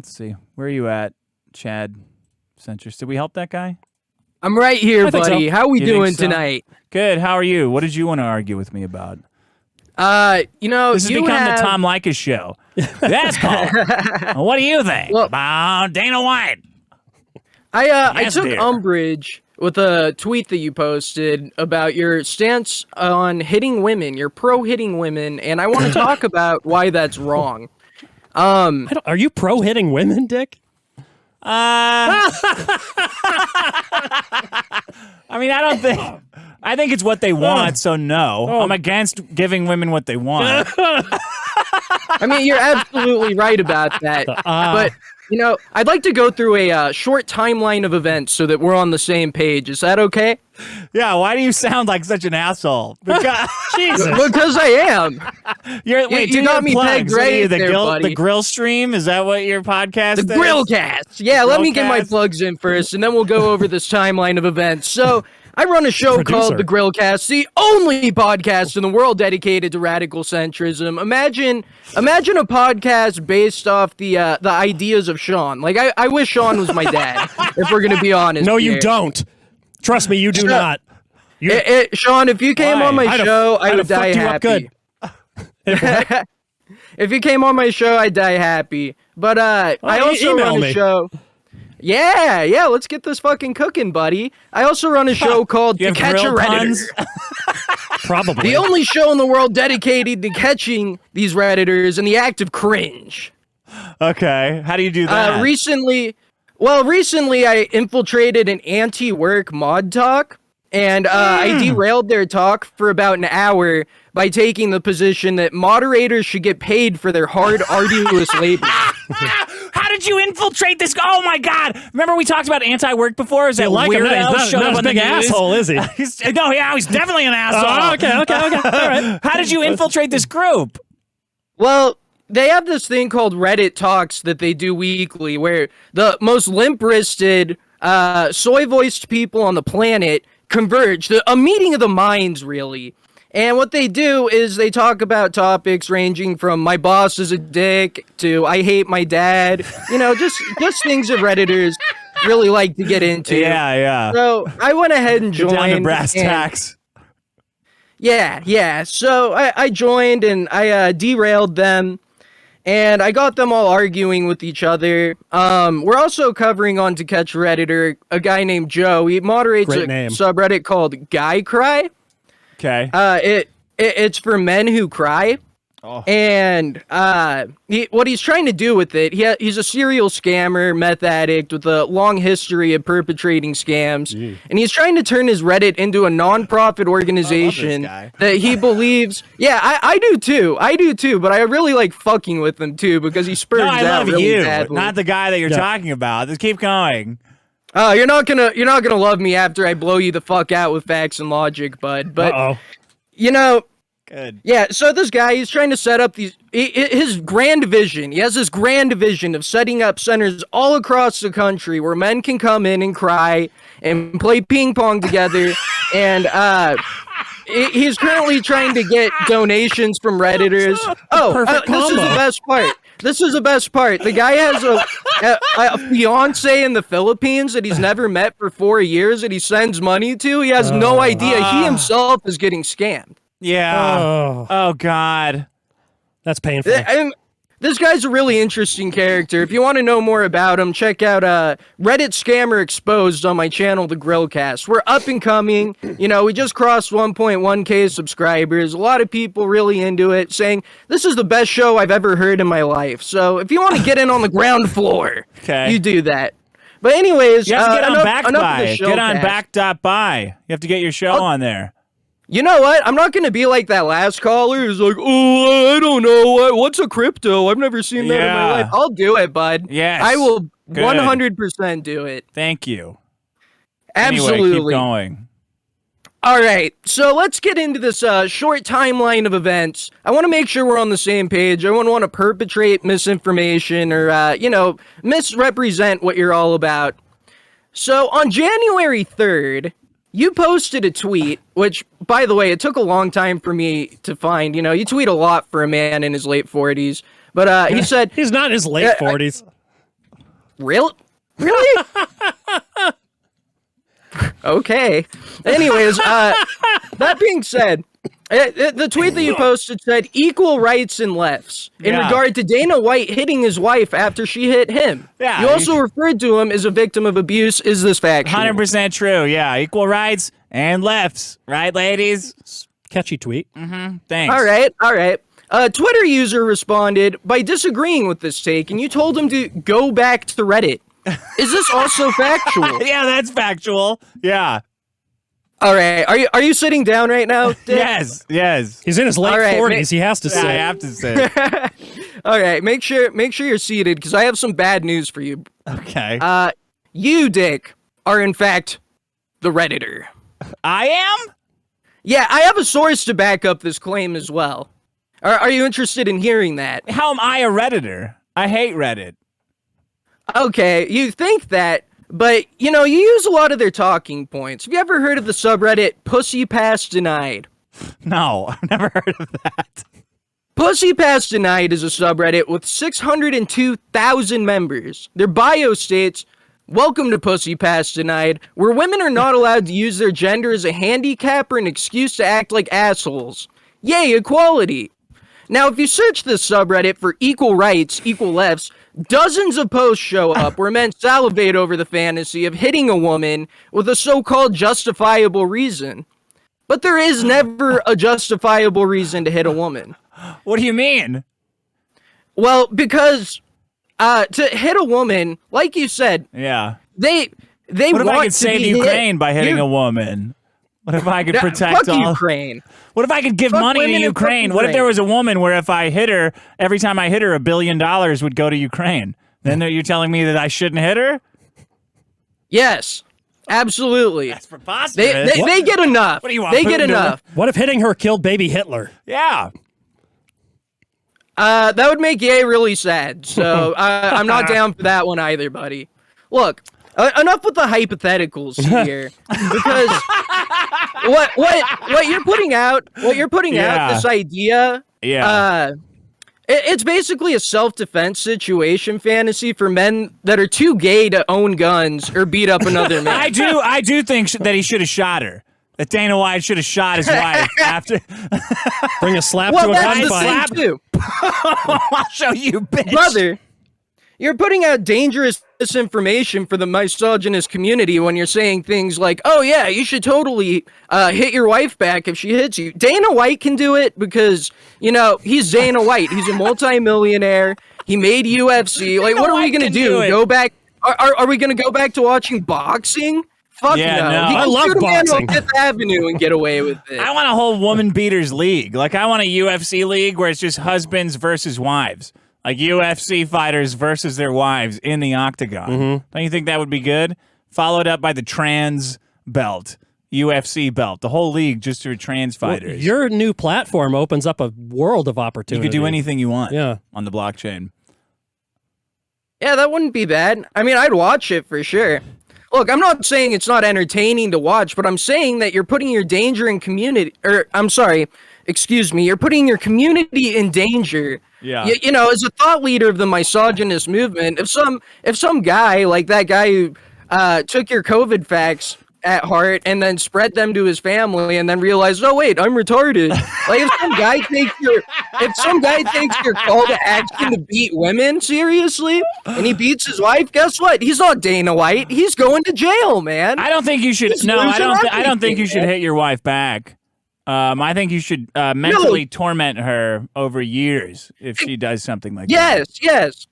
Let's see. Where are you at, Chad Centrist? Did we help that guy? I'm right here, buddy. So. How we You doing so? Tonight? Good. How are you? What did you want to argue with me about? This has become the Tom Leykis show. That's called. What do you think about Dana White? I took umbrage with a tweet that you posted about your stance on hitting women. You're pro hitting women, and I want to talk about why that's wrong. Are you pro hitting women, Dick? I mean, I think it's what they want, so no. I'm against giving women what they want. I mean, you're absolutely right about that. But, I'd like to go through a short timeline of events so that we're on the same page. Is that okay? Yeah, why do you sound like such an asshole? Jesus. Because I am. You got me pegged right there, buddy. The grill stream? Is that what your podcast is? The Grillcast. Yeah, let me get my plugs in first, and then we'll go over this timeline of events. So, I run a show called The Grillcast, the only podcast in the world dedicated to radical centrism. Imagine a podcast based off the ideas of Sean. Like, I wish Sean was my dad, if we're going to be honest. No, you don't. Trust me, you do not. Sean, if you came on my show, I would die happy. If you came on my show, I'd die happy. But I also run a show. Yeah, let's get this fucking cooking, buddy. I also run a show called To Catch a Redditor. Probably. The only show in the world dedicated to catching these Redditors in the act of cringe. Okay, how do you do that? Recently I infiltrated an anti-work mod talk, and I derailed their talk for about an hour by taking the position that moderators should get paid for their hard, arduous labor. How did you infiltrate this? Oh my God! Remember we talked about anti-work before? Is that weirdo? He's not a big asshole, is he? He's definitely an asshole. Okay. All right. How did you infiltrate this group? Well, they have this thing called Reddit Talks that they do weekly, where the most limp-wristed, soy-voiced people on the planet converge. A meeting of the minds, really. And what they do is they talk about topics ranging from my boss is a dick to I hate my dad. Just things that Redditors really like to get into. Yeah. So I went ahead and joined. Get down to brass tacks. Yeah. So I joined and I derailed them. And I got them all arguing with each other. We're also covering on To Catch a Redditor a guy named Joe. He moderates a subreddit called Guy Cry. Okay. It's for men who cry. Oh. And what he's trying to do with it, he's a serial scammer, meth addict with a long history of perpetrating scams. Gee. And he's trying to turn his Reddit into a non-profit organization that he believes. Yeah, I do too. But I really like fucking with him too because he spurs out really badly. Not the guy that you're talking about. Just keep going. You're not gonna love me after I blow you the fuck out with facts and logic, bud. But Good. Yeah, so this guy, he's trying to set up his grand vision. He has this grand vision of setting up centers all across the country where men can come in and cry and play ping pong together. And he's currently trying to get donations from Redditors. This is the best part. The guy has a fiance in the Philippines that he's never met for 4 years that he sends money to. He has no idea. He himself is getting scammed. Yeah. Oh God. That's painful. This guy's a really interesting character. If you want to know more about him, check out Reddit Scammer Exposed on my channel, The Grillcast. We're up and coming. We just crossed 1.1k subscribers. A lot of people really into it, saying this is the best show I've ever heard in my life. So if you want to get in on the ground floor, you do that. But anyways, you have to get on Backbuy. Get on Back.buy. You have to get your show on there. You know what? I'm not going to be like that last caller who's like, oh, I don't know. What's a crypto? I've never seen that in my life. I'll do it, bud. Yes. I will 100% do it. Thank you. Absolutely. Anyway, keep going. All right. So let's get into this short timeline of events. I want to make sure we're on the same page. I don't want to perpetrate misinformation or, misrepresent what you're all about. So on January 3rd, you posted a tweet, which, by the way, it took a long time for me to find. You tweet a lot for a man in his late 40s. But he said... He's not in his late 40s. Really? Really? Okay. Anyways, that being said, the tweet that you posted said equal rights and lefts in regard to Dana White hitting his wife after she hit him. Yeah, you also referred to him as a victim of abuse. Is this factual? 100% true. Yeah, equal rights and lefts. Right, ladies? Catchy tweet. Thanks. All right. A Twitter user responded by disagreeing with this take, and you told him to go back to Reddit. Is this also factual? Yeah, that's factual. Yeah. All right. Are you sitting down right now, Dick? Yes. He's in his late 40s. He has to Yeah, I say. have to say. All right. Make sure you're seated because I have some bad news for you. Okay. You, Dick, are in fact the Redditor. I am? Yeah, I have a source to back up this claim as well. Are you interested in hearing that? How am I a Redditor? I hate Reddit. Okay, you think that, but, you use a lot of their talking points. Have you ever heard of the subreddit Pussy Pass Denied? No, I've never heard of that. Pussy Pass Denied is a subreddit with 602,000 members. Their bio states, "Welcome to Pussy Pass Denied, where women are not allowed to use their gender as a handicap or an excuse to act like assholes. Yay, equality." Now, if you search this subreddit for equal rights, equal lefts, dozens of posts show up where men salivate over the fantasy of hitting a woman with a so-called justifiable reason. But there is never a justifiable reason to hit a woman. What do you mean? Well, because to hit a woman, like you said, Yeah. they What if want I could to save be Ukraine hit. by hitting a woman? What if I could Yeah, protect fuck all? Ukraine. What if I could give Fuck money to women and fuck Ukraine? What if there Ukraine. was a woman where if I hit her, every time I hit her, $1 billion would go to Ukraine? Then you're telling me that I shouldn't hit her? Yes, absolutely. That's preposterous. They get enough. What do you want, They get Putin to- enough. What if hitting her killed baby Hitler? Yeah. That would make Ye really sad. So I'm not down for that one either, buddy. Look, enough with the hypotheticals here, because what you're putting out, Yeah. this idea, Yeah. it's basically a self-defense situation fantasy for men that are too gay to own guns or beat up another man. I do think that he should have shot her. That Dana White should have shot his wife after. Bring a slap Well, to a that's the gunfight. thing too. I'll show you, bitch. Brother, you're putting out dangerous misinformation for the misogynist community when you're saying things like, oh yeah, you should totally hit your wife back if she hits you. Dana White can do it because, he's Dana White. He's a multimillionaire. He made UFC. Like, what are we White going to can do? do it. Go back? Are we going to go back to watching boxing? Fuck Yeah, no. no. He I can love shoot a man boxing. on Fifth Avenue and get away with it. I want a whole woman beaters league. Like, I want a UFC league where it's just husbands versus wives. Like UFC fighters versus their wives in the octagon. Don't you think that would be good? Followed up by the trans belt, UFC belt, the whole league just for trans fighters. Your new platform opens up a world of You opportunity. could do anything you want Yeah. on the blockchain. Yeah, that wouldn't be bad. I mean, I'd watch it for sure. Look, I'm not saying it's not entertaining to watch, but I'm saying that you're putting your danger in community, you're putting your community in danger. Yeah. As a thought leader of the misogynist movement, if some guy like that guy who took your COVID facts at heart and then spread them to his family and then realized, oh wait, I'm retarded. Like if some guy takes your call to action to beat women seriously and he beats his wife, guess what? He's not Dana White. He's going to jail, man. I don't think you should. Just No, lose I don't think you should everything, hit your wife back. I think you should mentally torment her over years if she does something like that. Yes.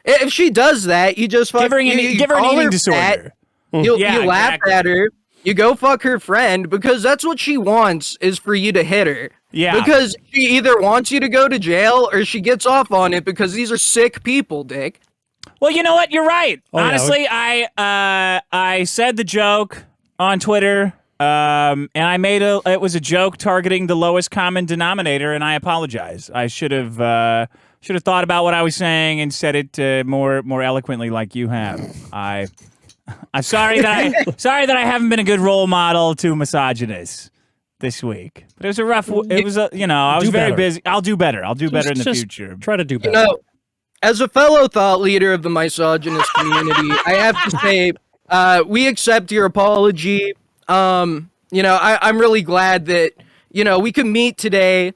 If she does that, you just Give her an, give her an call eating fat, disorder. You Yeah, laugh exactly. at her. You go fuck her friend because that's what she wants is for you to hit her. Yeah. Because she either wants you to go to jail or she gets off on it because these are sick people, Dick. Well, you know what? You're right. Oh, yeah. Honestly, I said the joke on Twitter, and it was a joke targeting the lowest common denominator, and I apologize. I should have thought about what I was saying and said it more eloquently like you have. I'm sorry that I haven't been a good role model to misogynists this week. But it was a rough. It was I was Do very better. busy. I'll do better. I'll do better in the Just future. Try to do better. as a fellow thought leader of the misogynist community, I have to say, we accept your apology. I'm really glad that, we could meet today,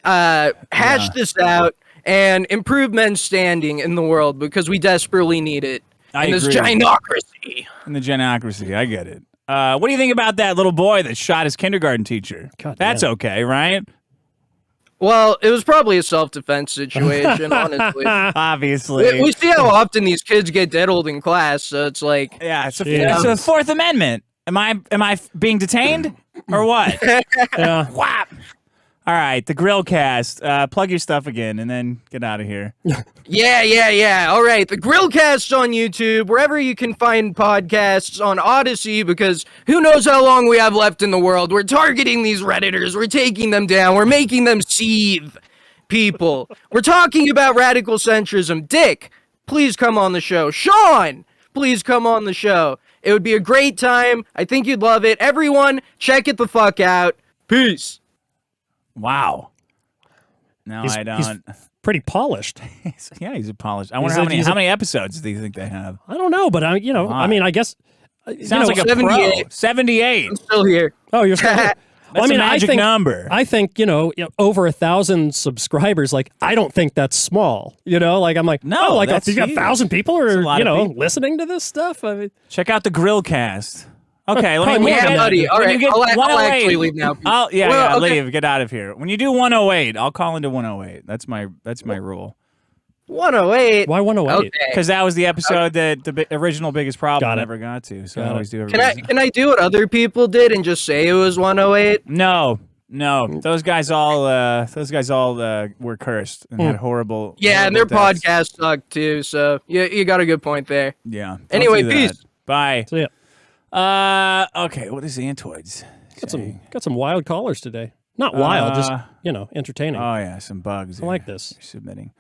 hash this out, and improve men's standing in the world because we desperately need it. In this gynocracy. In the gynocracy, I get it. What do you think about that little boy that shot his kindergarten teacher? God That's damn. okay, right? Well, it was probably a self-defense situation, honestly. Obviously. We see how often these kids get diddled in class, so it's like... Yeah, it's a Fourth Amendment. Am I being detained or what? Yeah. Whap! All right, the Grillcast. Plug your stuff again and then get out of here. Yeah. All right, the Grillcast on YouTube, wherever you can find podcasts, on Odyssey, because who knows how long we have left in the world. We're targeting these Redditors. We're taking them down. We're making them seethe, people. We're talking about radical centrism. Dick, please come on the show. Sean, please come on the show. It would be a great time. I think you'd love it. Everyone, check it the fuck out. Peace. Wow. No, I don't. He's pretty polished. Yeah, he's a polished. I wonder how many episodes do you think they have? I don't know, but I mean, I guess. Sounds like a 78. pro. 78. I'm still here. Oh, you're still here. That's a magic number. I think, over 1,000 subscribers, like, I don't think that's small. Like, I'm like, no, like, that's you got huge. 1,000 people That's a are, lot of people. listening to this stuff. I mean, Check out the Grillcast. Okay, let me. Yeah, buddy. All right, I'll 108 actually leave now. Yeah, Okay. leave. Get out of here. When you do 108, I'll call into 108. That's my rule. 108. why 108? Okay. Because that was the episode that the original biggest problem Got it. never got to. So I Got it. always do Can everything. I do what other people did and just say it was 108? No. Those guys all were cursed and had horrible. Yeah, and their horrible deaths. podcast sucked too. So you got a good point there. Yeah. Don't Anyway, do that. peace. Bye. So, yeah, Okay. What is Antoids? got some wild callers today. Not wild, just, entertaining. Oh yeah, some bugs. I like this. You're submitting.